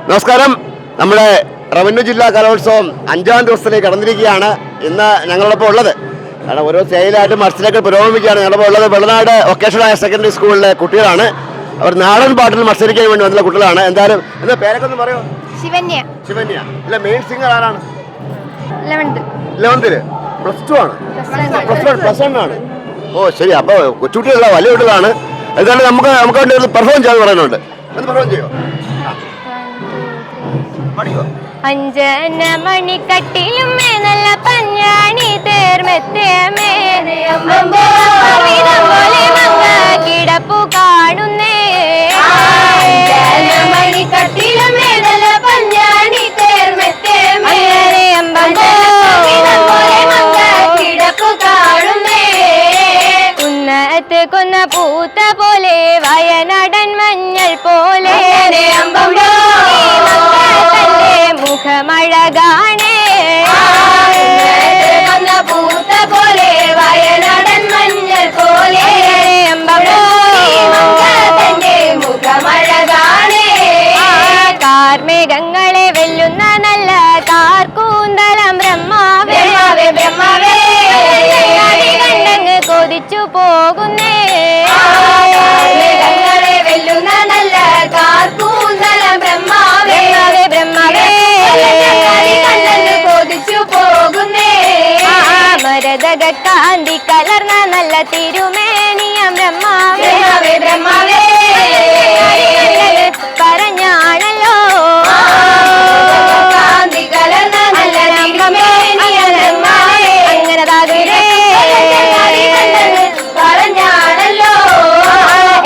നമസ്കാരം. നമ്മുടെ റവന്യൂ ജില്ലാ കലോത്സവം 5ാം ദിവസത്തിലേക്ക് കടന്നിരിക്കുകയാണ് ഇന്ന് ഞങ്ങളോടൊപ്പം ഉള്ളത്. കാരണം ഓരോ സ്റ്റേജിലായിട്ടും മത്സരങ്ങൾ പുരോഗമിക്കുകയാണ്. ഞങ്ങളോടൊപ്പം ഉള്ളത് വെള്ളനാട് വൊക്കേഷണൽ ഹയർ സെക്കൻഡറി സ്കൂളിലെ കുട്ടികളാണ്. അവർ നാടൻ പാട്ടിൽ മത്സരിക്കാൻ വേണ്ടി വന്ന കുട്ടികളാണ്. എന്തായാലും എന്താ പേരൊക്കെ ഒന്ന് പറയോ? ശിവന്യ. ശിവന്യ. അല്ല, മെയിൻ സിംഗർ ആരാണ്? 11th +2 ആണ്. +1 ആണ്. ഓ ശരി. അപ്പോൾ കൊച്ചുകുട്ടികളല്ല, വലിയ കുട്ടികളാണ്. എന്തായാലും നമുക്ക് വേണ്ടി പെർഫോം ചെയ്യാൻ പറയുന്നുണ്ട്. ഒന്ന് പെർഫോം ചെയ്യോ? അഞ്ചന മണിക്കട്ടിലും നല്ല പഞ്ഞാണി തേർമെത്തേമേ കിടപ്പു കാണുന്നേ. മണിക്കട്ടിലും നല്ല പഞ്ഞാണി തേർമെത്തേമേ കിടപ്പു കാണുന്നേ. കുന്നത്ത് കൊന്ന പൂത്ത പോലെ വയനാടൻ മഞ്ഞൾ പോലെ മുഖമഴകാണേ. പൂത്ത പോലെ വയനാടൻ മഞ്ഞൾ പോലെ മുഖമഴകാണേ. കാർമേഘങ്ങളെ വെല്ലുന്ന നല്ല കാർക്കൂന്തലം ബ്രഹ്മാവേ ബ്രഹ്മാവേ കണ്ടങ്ങ് കൊതിച്ചു പോകുന്നേ. കാർമേഘങ്ങളെ വെല്ലുന്ന നല്ല കാർക്കൂന്തലം ബ്രഹ്മാവേ ബ്രഹ്മാവേ കൊതിച്ചു പോകുന്നേ. മരതക കാന്തി കലർന്ന നല്ല തിരുമേനിയം ബ്രഹ്മാവേ ബ്രഹ്മാവേ പറഞ്ഞാണല്ലോ. കാന്തി കലർന്ന നല്ല തിരുമേനിയം ബ്രഹ്മാവേ അങ്ങനെ പറഞ്ഞാണല്ലോ.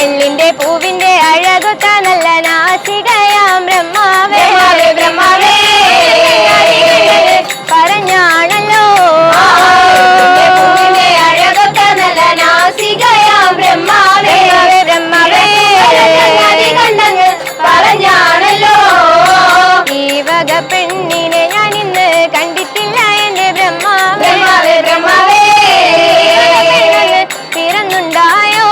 എള്ളിന്റെ പൂവിന്റെ അഴകൊത്ത നല്ല നാസികയാം ബ്രഹ്മാവേ ബ്രഹ്മാവേ പറഞ്ഞാണല്ലോ. പൂവിന്റെ അഴകൊത്ത നല്ല നാസികയാം ബ്രഹ്മാവേ ബ്രഹ്മാവേ കണ്ടങ്ങ് പറഞ്ഞാണല്ലോ. ഈ വക പെണ്ണിനെ ഞാൻ ഇന്ന് കണ്ടിട്ടില്ല എന്റെ ബ്രഹ്മാവേ ബ്രഹ്മാവേ പിറന്നുണ്ടായോ.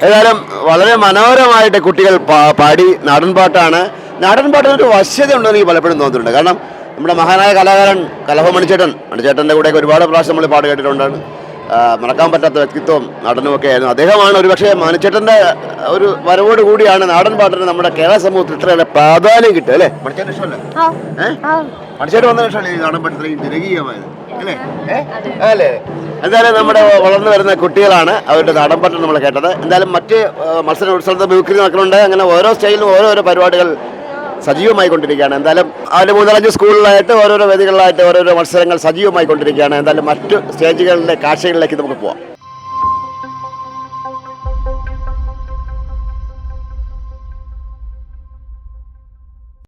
ഏതായാലും വളരെ മനോഹരമായിട്ട് കുട്ടികൾ പാടി. നാടൻ പാട്ടാണ്. നാടൻ പാട്ടിനൊരു വശ്യത ഉണ്ടെന്ന് എനിക്ക് പലപ്പോഴും തോന്നിയിട്ടുണ്ട്. കാരണം നമ്മുടെ മഹാനായ കലാകാരൻ കലഹ മണിച്ചേട്ടൻ്റെ കൂടെയൊക്കെ ഒരുപാട് പ്രാവശ്യം നമ്മൾ പാട്ട് കേട്ടിട്ടുണ്ടാണ്. മറക്കാൻ പറ്റാത്ത വ്യക്തിത്വം നടനുമൊക്കെ ആയിരുന്നു. അദ്ദേഹമാണ് ഒരുപക്ഷെ മണിച്ചേട്ടൻ്റെ ഒരു വരവോട് കൂടിയാണ് നാടൻ പാട്ടിന് നമ്മുടെ കേരള സമൂഹത്തിൽ ഇത്രയേറെ പ്രാധാന്യം കിട്ടുക അല്ലേ? മണിച്ചേട്ടൻ ഇഷ്ടമല്ലേ? മണിച്ചേട്ടൻ വന്ന ഇഷ്ടമല്ലേ ഈ നാടൻ പാട്ട് ഇത്രയും ജനകീയമായത് അല്ലേ? അല്ലേ? എന്തായാലും നമ്മുടെ വളർന്നു വരുന്ന കുട്ടികളാണ് അവരുടെ നാടൻ പാട്ട് നമ്മൾ കേട്ടത്. എന്തായാലും മറ്റ് മത്സര മ്യൂക്കറി നടക്കുന്നുണ്ട്. അങ്ങനെ ഓരോ സ്റ്റൈലിലും ഓരോരോ പരിപാടികൾ സജീവമായി കൊണ്ടിരിക്കുകയാണ്. എന്തായാലും അതിൻ്റെ 3-5 സ്കൂളിലായിട്ട് ഓരോരോ വേദികളിലായിട്ട് ഓരോരോ മത്സരങ്ങൾ സജീവമായി കൊണ്ടിരിക്കുകയാണ്. എന്തായാലും മറ്റു സ്റ്റേജുകളിലെ കാഴ്ചകളിലേക്ക് നമുക്ക് പോവാം.